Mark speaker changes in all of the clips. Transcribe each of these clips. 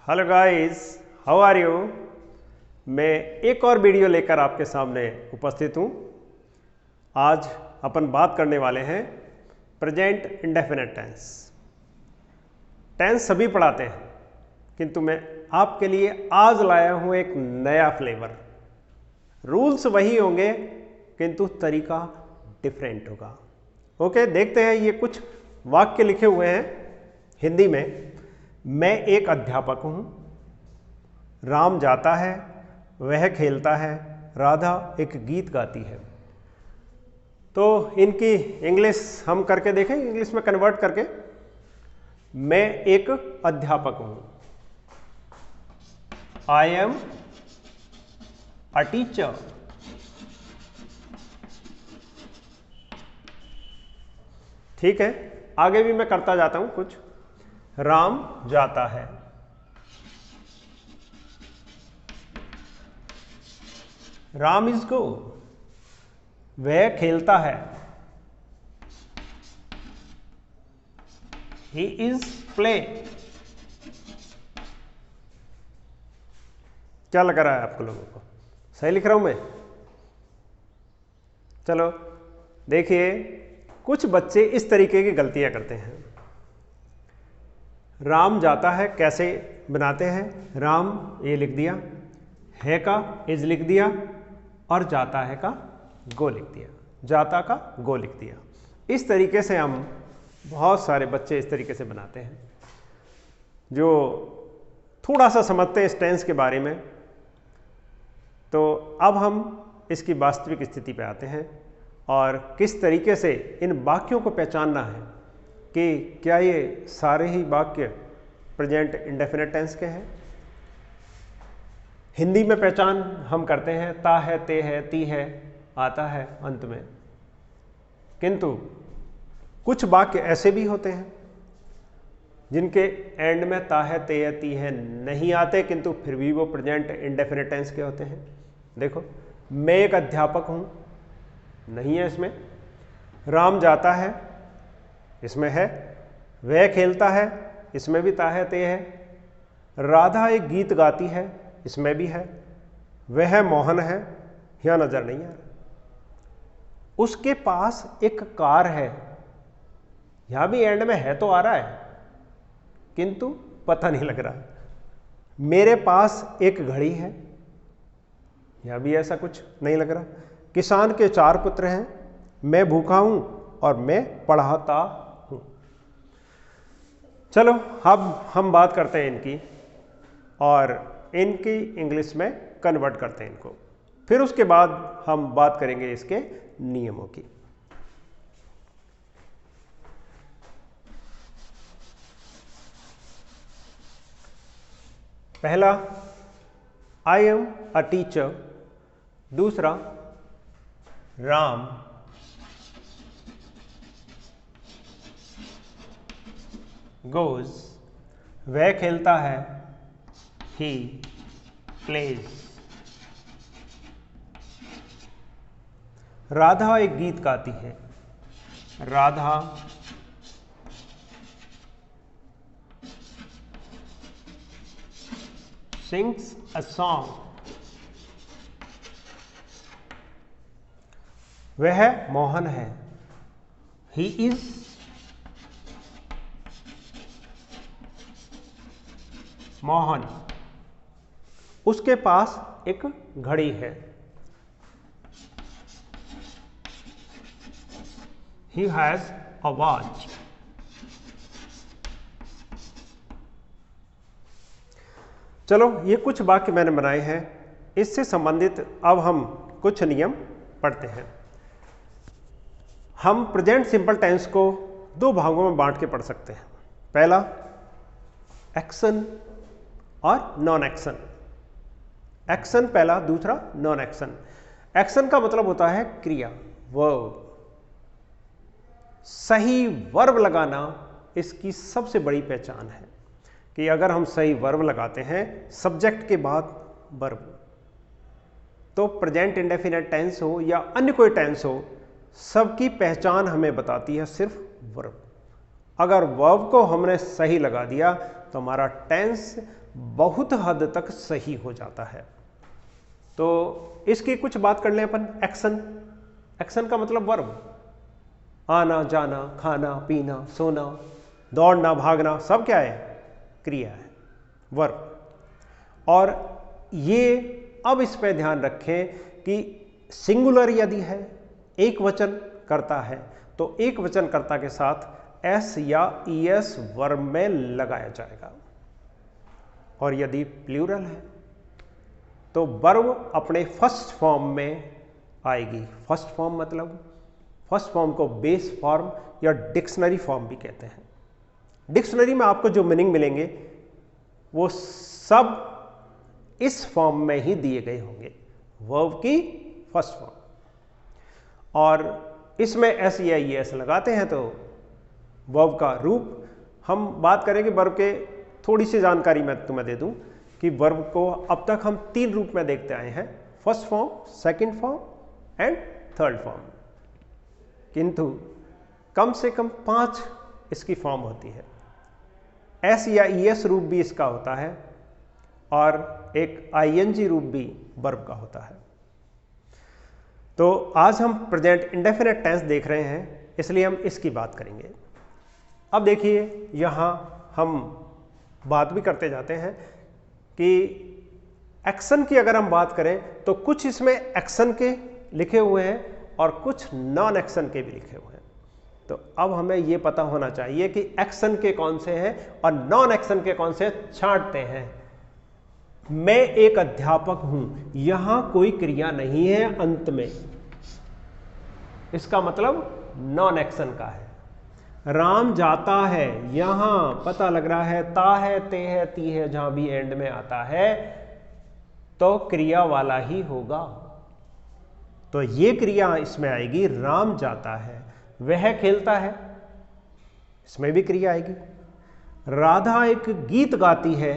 Speaker 1: Hello guys, how are you. मैं एक और वीडियो लेकर आपके सामने उपस्थित हूँ। आज अपन बात करने वाले हैं प्रेजेंट इंडेफिनिट टेंस। टेंस सभी पढ़ाते हैं, किंतु मैं आपके लिए आज लाया हूँ एक नया फ्लेवर। रूल्स वही होंगे किंतु तरीका डिफरेंट होगा। ओके, देखते हैं। ये कुछ वाक्य लिखे हुए हैं हिंदी में। मैं एक अध्यापक हूँ, राम जाता है, वह खेलता है, राधा एक गीत गाती है। तो इनकी इंग्लिश हम करके देखें, इंग्लिश में कन्वर्ट करके। मैं एक अध्यापक हूँ, आई एम अ टीचर। ठीक है, आगे भी मैं करता जाता हूँ कुछ। राम जाता है, राम इज गो। वह खेलता है, ही इज प्ले। क्या लग रहा है आपको लोगों को? सही लिख रहा हूं मैं? चलो देखिए, कुछ बच्चे इस तरीके की गलतियां करते हैं। राम जाता है कैसे बनाते हैं? राम ये लिख दिया, है का इज लिख दिया, और जाता है का गो लिख दिया, जाता का गो लिख दिया। इस तरीके से हम बहुत सारे बच्चे इस तरीके से बनाते हैं, जो थोड़ा सा समझते हैं इस टेंस के बारे में। तो अब हम इसकी वास्तविक स्थिति पे आते हैं और किस तरीके से इन वाक्यों को पहचानना है कि क्या ये सारे ही वाक्य प्रेजेंट इंडेफिनिट टेंस के हैं। हिंदी में पहचान हम करते हैं, ता है, ते है, ती है, आता है अंत में। किंतु कुछ वाक्य ऐसे भी होते हैं जिनके एंड में ता है, ते है, ती है नहीं आते, किंतु फिर भी वो प्रेजेंट इंडेफिनिट टेंस के होते हैं। देखो, मैं एक अध्यापक हूं, नहीं है इसमें। राम जाता है, इसमें है। वह खेलता है, इसमें भी ता है, ते है। राधा एक गीत गाती है, इसमें भी है। वह मोहन है, यह नजर नहीं आ रहा। उसके पास एक कार है, यहां भी एंड में है तो आ रहा है, किंतु पता नहीं लग रहा। मेरे पास एक घड़ी है, यहां भी ऐसा कुछ नहीं लग रहा। किसान के 4 पुत्र हैं, मैं भूखा हूं और मैं पढ़ाता हूं। चलो अब हम बात करते हैं इनकी, और इनकी इंग्लिश में कन्वर्ट करते हैं इनको। फिर उसके बाद हम बात करेंगे इसके नियमों की। पहला, आई एम अ टीचर। दूसरा, राम गोज, वह खेलता है, ही प्लेज। राधा एक गीत गाती है, राधा सिंग्स अ सॉन्ग। वह मोहन है, ही इज मोहन। उसके पास एक घड़ी है, he has a watch। चलो, ये कुछ वाक्य मैंने बनाए हैं, इससे संबंधित अब हम कुछ नियम पढ़ते हैं। हम प्रेजेंट सिंपल टेंस को 2 भागों में बांट के पढ़ सकते हैं। पहला, एक्शन और नॉन एक्शन। एक्शन पहला, दूसरा नॉन एक्शन। एक्शन का मतलब होता है क्रिया, वर्ब। सही वर्ब लगाना इसकी सबसे बड़ी पहचान है कि अगर हम सही वर्ब लगाते हैं सब्जेक्ट के बाद वर्ब, तो प्रेजेंट इंडेफिनिट टेंस हो या अन्य कोई टेंस हो, सबकी पहचान हमें बताती है सिर्फ वर्ब। अगर वर्ब को हमने सही लगा दिया तो हमारा टेंस बहुत हद तक सही हो जाता है। तो इसकी कुछ बात कर लें अपन। एक्शन, एक्शन का मतलब वर्ब, आना जाना, खाना पीना, सोना, दौड़ना भागना, सब क्या है? क्रिया है, वर्ब। और ये अब इस पे ध्यान रखें कि सिंगुलर यदि है, एक वचन करता है, तो एक वचन कर्ता के साथ एस या ईएस वर्ब में लगाया जाएगा। और यदि प्लूरल है तो वर्ब अपने फर्स्ट फॉर्म में आएगी। फर्स्ट फॉर्म मतलब, फर्स्ट फॉर्म को बेस फॉर्म या डिक्शनरी फॉर्म भी कहते हैं। डिक्शनरी में आपको जो मीनिंग मिलेंगे वो सब इस फॉर्म में ही दिए गए होंगे, वर्ब की फर्स्ट फॉर्म। और इसमें एस या ईएस लगाते हैं तो वर्ब का रूप, हम बात करेंगे वर्ब के, थोड़ी सी जानकारी मैं तुम्हें दे दूं कि वर्ब को अब तक हम 3 रूप में देखते आए हैं, first form, second form and third form. किंतु कम से कम 5 इसकी फॉर्म होती है। एस या ईएस रूप भी इसका होता है और एक आईएनजी रूप भी वर्ब का होता है। तो आज हम प्रेजेंट इंडेफिनिट टेंस देख रहे हैं, इसलिए हम इसकी बात करेंगे। अब देखिए, यहाँ हम बात भी करते जाते हैं कि एक्शन की अगर हम बात करें तो कुछ इसमें एक्शन के लिखे हुए हैं और कुछ नॉन एक्शन के भी लिखे हुए हैं। तो अब हमें ये पता होना चाहिए कि एक्शन के कौन से हैं और नॉन एक्शन के कौन से छांटते हैं। मैं एक अध्यापक हूं, यहां कोई क्रिया नहीं है अंत में, इसका मतलब नॉन एक्शन का है। राम जाता है, यहां पता लग रहा है ता है, ते है, ती है, जहां भी एंड में आता है तो क्रिया वाला ही होगा। तो ये क्रिया इसमें आएगी, राम जाता है। वह खेलता है, इसमें भी क्रिया आएगी। राधा एक गीत गाती है,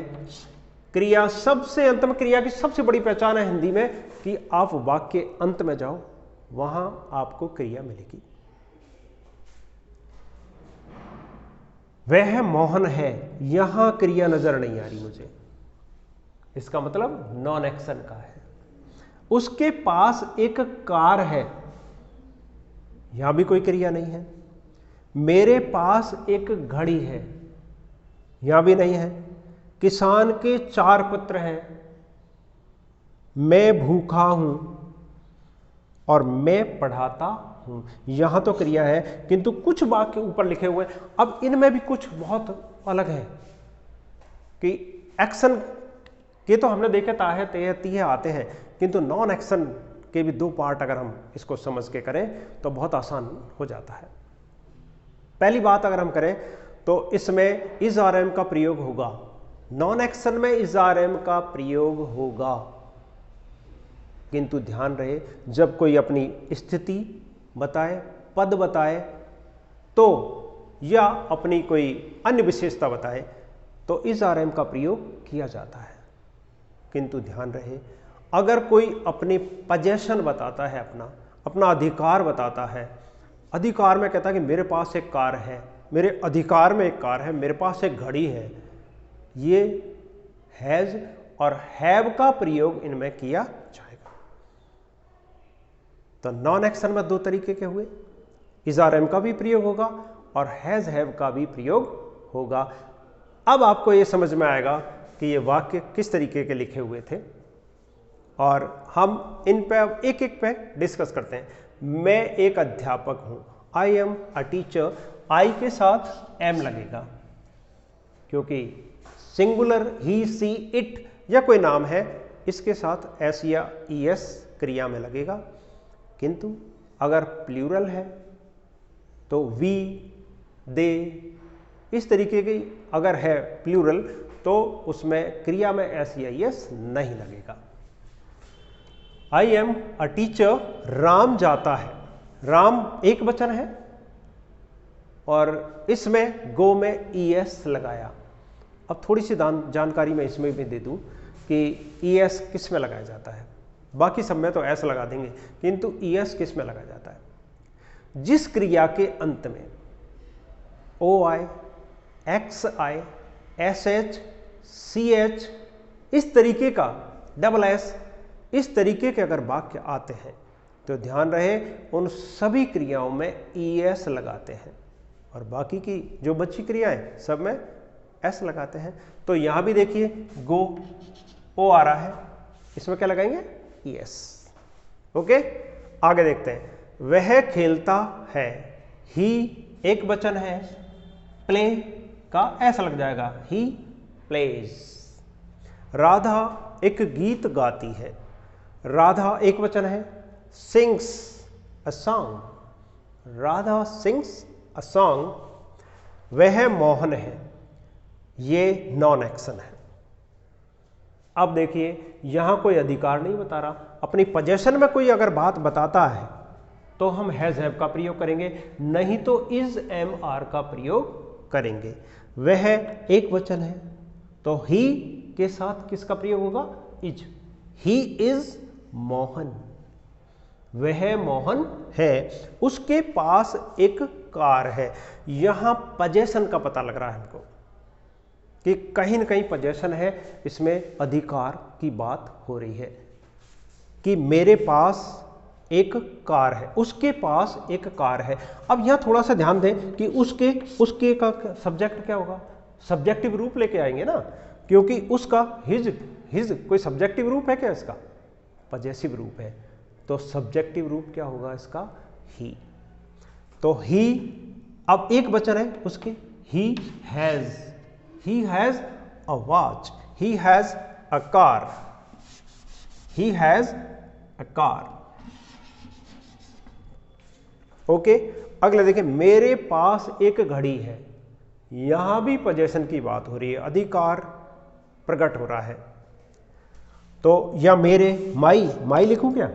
Speaker 1: क्रिया सबसे अंत में, क्रिया की सबसे बड़ी पहचान है हिंदी में कि आप वाक्य के अंत में जाओ, वहां आपको क्रिया मिलेगी। वह मोहन है, यहां क्रिया नजर नहीं आ रही मुझे, इसका मतलब नॉन एक्शन का है। उसके पास एक कार है, यहां भी कोई क्रिया नहीं है। मेरे पास एक घड़ी है, यहां भी नहीं है। किसान के 4 पुत्र हैं, मैं भूखा हूं और मैं पढ़ाता हूं, यहां तो क्रिया है, किंतु कुछ वाक्य ऊपर लिखे हुए हैं। अब इनमें भी कुछ बहुत अलग है कि एक्शन के तो हमने देखे ता है, ते है, ती है आते हैं, किंतु नॉन एक्शन के भी 2 पार्ट अगर हम इसको समझ के करें तो बहुत आसान हो जाता है। पहली बात अगर हम करें तो इसमें इज आर एम का प्रयोग होगा, नॉन एक्शन में इज आर एम का प्रयोग होगा। किंतु ध्यान रहे, जब कोई अपनी स्थिति बताए, पद बताए तो, या अपनी कोई अन्य विशेषता बताए तो इज आर एम का प्रयोग किया जाता है। किंतु ध्यान रहे, अगर कोई अपनी पजेशन बताता है, अपना अधिकार बताता है, अधिकार में कहता है कि मेरे पास एक कार है, मेरे अधिकार में एक कार है, मेरे पास एक घड़ी है, ये हैज और हैव का प्रयोग इनमें किया जाएगा। तो नॉन एक्शन में 2 तरीके के हुए, इज आर एम का भी प्रयोग होगा और हैज हैव का भी प्रयोग होगा। अब आपको यह समझ में आएगा कि ये वाक्य किस तरीके के लिखे हुए थे और हम इन पे अब एक एक पे डिस्कस करते हैं। मैं एक अध्यापक हूं, आई एम अ टीचर, आई के साथ एम लगेगा क्योंकि सिंगुलर ही, सी, इट या कोई नाम है, इसके साथ एस या ईएस क्रिया में लगेगा। किंतु अगर प्लूरल है तो वी, दे, इस तरीके की अगर है प्लूरल तो उसमें क्रिया में एस या ईएस नहीं लगेगा। I am a teacher, Ram जाता है, राम एक वचन है और इसमें गो में ईएस लगाया। अब थोड़ी सी जानकारी मैं इसमें भी दे दूं कि ईएस किस में लगाया जाता है, बाकी सब में तो एस लगा देंगे, किंतु ईएस किस में लगाया जाता है? जिस क्रिया के अंत में OI, XI, SH, CH, इस तरीके का SS, इस तरीके के अगर वाक्य आते हैं तो ध्यान रहे उन सभी क्रियाओं में ES लगाते हैं और बाकी की जो बची क्रियाएं सब में S लगाते हैं। तो यहां भी देखिए गो, O आ रहा है, इसमें क्या लगाएंगे? ES। ओके, आगे देखते हैं। वह खेलता है, ही एक वचन है, प्ले का S लग जाएगा, ही प्लेज। राधा एक गीत गाती है, राधा एक वचन है, sings a song, Radha sings a song. वह मोहन है, ये नॉन एक्शन है। अब देखिए यहां कोई अधिकार नहीं बता रहा, अपनी पोजेशन में कोई अगर बात बताता है तो हम हैज हैव का प्रयोग करेंगे, नहीं तो इज एम आर का प्रयोग करेंगे। वह एक वचन है तो ही के साथ किसका प्रयोग होगा? इज। ही इज मोहन, वह मोहन है, उसके पास एक कार है। यहां पोजेशन का पता लग रहा है हमको कि कहीं न कहीं पोजेशन है, इसमें अधिकार की बात हो रही है कि मेरे पास एक कार है, उसके पास एक कार है। अब यहां थोड़ा सा ध्यान दें कि उसके का सब्जेक्ट क्या होगा? सब्जेक्टिव रूप लेके आएंगे ना, क्योंकि उसका हिज कोई सब्जेक्टिव रूप है क्या? इसका पजेसिव रूप है, तो सब्जेक्टिव रूप क्या होगा इसका? ही। तो ही अब एक वचन है उसके, he has a watch, he has a car, he has a car. Okay, अगले देखिए, मेरे पास एक घड़ी है। यहां भी पोजेशन की बात हो रही है, अधिकार प्रकट हो रहा है। तो या मेरे, माई लिखूं क्या?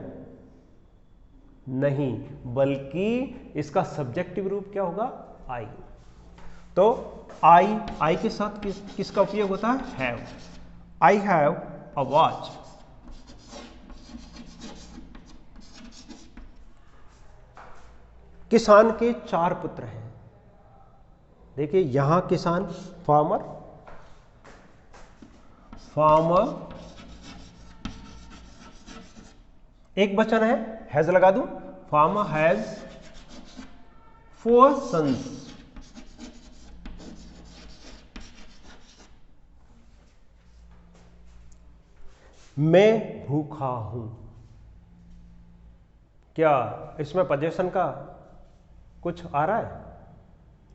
Speaker 1: नहीं, बल्कि इसका सब्जेक्टिव रूप क्या होगा? आई। तो आई के साथ किसका उपयोग होता है? Have. I have a watch. किसान के 4 पुत्र हैं। देखिए यहां किसान, फार्मर एक वचन है, हैज लगा दूं, फार्मर हैज 4 सन्स। मैं भूखा हूं। क्या इसमें पोजेशन का कुछ आ रहा है?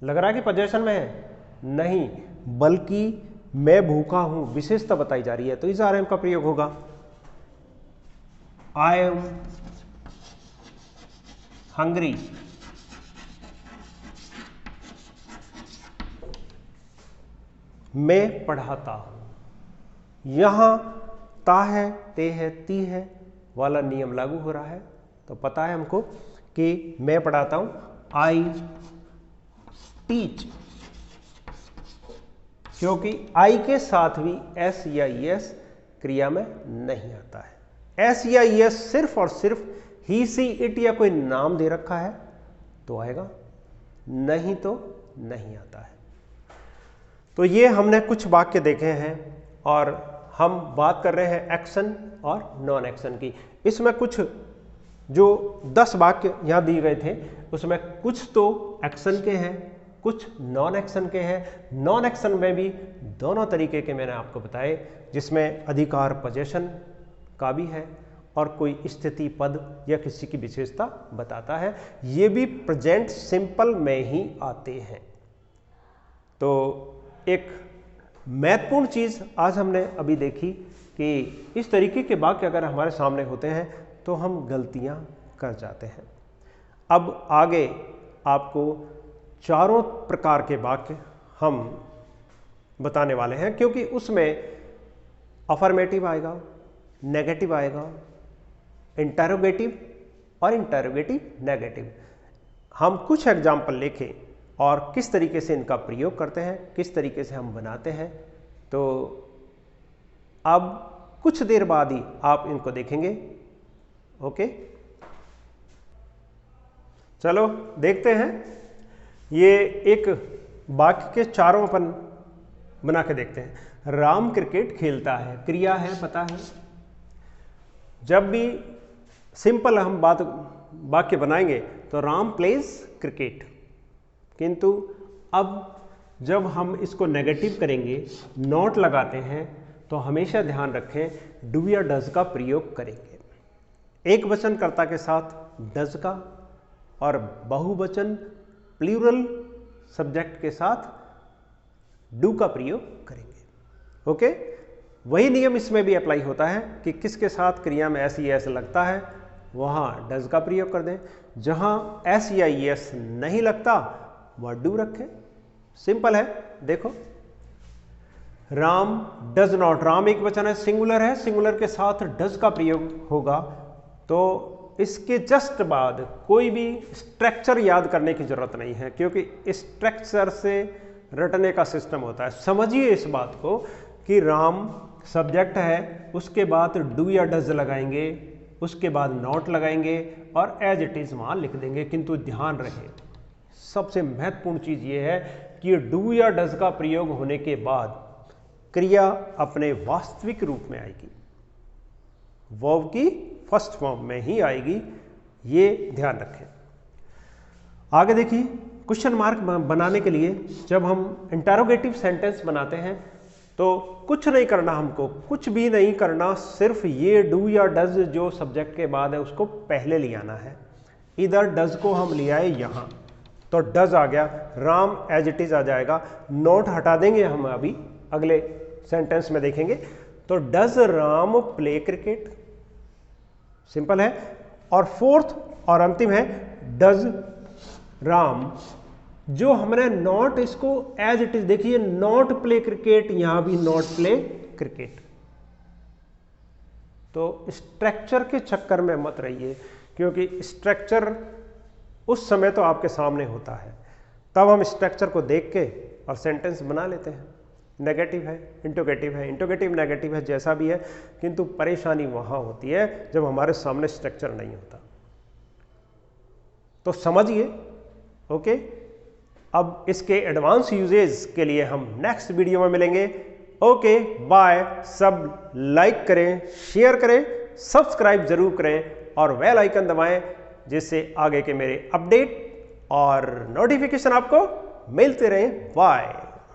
Speaker 1: लग रहा है कि पोजेशन में है? नहीं, बल्कि मैं भूखा हूं विशेषता बताई जा रही है, तो इस आर एम का प्रयोग होगा। I am hungry. मैं पढ़ाता हूं। यहां ता है, ते है, ती है वाला नियम लागू हो रहा है, तो पता है हमको कि मैं पढ़ाता हूं, आई टीच। क्योंकि आई के साथ भी एस या एस क्रिया में नहीं आता है। एस या एस सिर्फ और सिर्फ ही, सी, इट या कोई नाम दे रखा है तो आएगा, नहीं तो नहीं आता है। तो ये हमने कुछ वाक्य देखे हैं और हम बात कर रहे हैं एक्शन और नॉन एक्शन की। इसमें कुछ जो 10 वाक्य यहां दिए गए थे उसमें कुछ तो एक्शन के हैं, कुछ नॉन एक्शन के हैं। नॉन एक्शन में भी दोनों तरीके के मैंने आपको बताए, जिसमें अधिकार पोजेशन का भी है और कोई स्थिति पद या किसी की विशेषता बताता है। ये भी प्रेजेंट सिंपल में ही आते हैं। तो एक महत्वपूर्ण चीज आज हमने अभी देखी कि इस तरीके के वाक्य अगर हमारे सामने होते हैं तो हम गलतियां कर जाते हैं। अब आगे आपको चारों प्रकार के वाक्य हम बताने वाले हैं, क्योंकि उसमें अफर्मेटिव आएगा, नेगेटिव आएगा, इंटरोगेटिव और इंटरोगेटिव नेगेटिव। हम कुछ एग्जाम्पल लिखें और किस तरीके से इनका प्रयोग करते हैं, किस तरीके से हम बनाते हैं, तो अब कुछ देर बाद ही आप इनको देखेंगे। ओके, चलो देखते हैं। ये एक बाकी के चारों अपन बना के देखते हैं। राम क्रिकेट खेलता है, क्रिया है, पता है। जब भी सिंपल हम वाक्य बनाएंगे तो राम प्लेज क्रिकेट, किंतु अब जब हम इसको नेगेटिव करेंगे, नॉट लगाते हैं, तो हमेशा ध्यान रखें डू या डज का प्रयोग करेंगे। एक वचन कर्ता के साथ डज का और बहुवचन प्लूरल सब्जेक्ट के साथ डू का प्रयोग करेंगे। ओके, वही नियम इसमें भी अप्लाई होता है कि किसके साथ क्रिया में एस ई एस लगता है वहां डज का प्रयोग कर दें, जहां एस या ई एस नहीं लगता वह डू रखें। सिंपल है। देखो, राम डज नॉट, राम एक वचन है, सिंगुलर है, सिंगुलर के साथ डज का प्रयोग होगा, तो इसके जस्ट बाद कोई भी स्ट्रक्चर याद करने की जरूरत नहीं है, क्योंकि स्ट्रक्चर से रटने का सिस्टम होता है। समझिए इस बात को कि राम सब्जेक्ट है, उसके बाद डू या डज लगाएंगे, उसके बाद नॉट लगाएंगे और एज इट इज वहां लिख देंगे। किंतु ध्यान रहे, सबसे महत्वपूर्ण चीज यह है कि डू या डज का प्रयोग होने के बाद क्रिया अपने वास्तविक रूप में आएगी, वर्ब की फर्स्ट फॉर्म में ही आएगी, ये ध्यान रखें। आगे देखिए, क्वेश्चन मार्क बनाने के लिए जब हम इंटरोगेटिव सेंटेंस बनाते हैं तो कुछ नहीं करना, हमको कुछ भी नहीं करना, सिर्फ ये डू या डज जो सब्जेक्ट के बाद है उसको पहले ले आना है। इधर डज को हम ले आए यहाँ, तो डज आ गया, राम एज इट इज आ जाएगा, नोट हटा देंगे हम, अभी अगले सेंटेंस में देखेंगे। तो does Ram play cricket, simple है। और फोर्थ और अंतिम है डज राम, जो हमने नॉट इसको एज इट इज, देखिए नॉट प्ले क्रिकेट, यहां भी नॉट प्ले क्रिकेट। तो स्ट्रक्चर के चक्कर में मत रहिए, क्योंकि स्ट्रक्चर उस समय तो आपके सामने होता है, तब हम स्ट्रक्चर को देख के और सेंटेंस बना लेते हैं। नेगेटिव है, इंटरोगेटिव है, इंटरोगेटिव नेगेटिव है, जैसा भी है, किंतु परेशानी वहां होती है जब हमारे सामने स्ट्रक्चर नहीं होता। तो समझिए। ओके, अब इसके एडवांस यूजेज के लिए हम नेक्स्ट वीडियो में मिलेंगे। Okay, bye. सब लाइक करें, शेयर करें, सब्सक्राइब जरूर करें और बेल आइकन दबाएं, जिससे आगे के मेरे अपडेट और नोटिफिकेशन आपको मिलते रहें। बाय।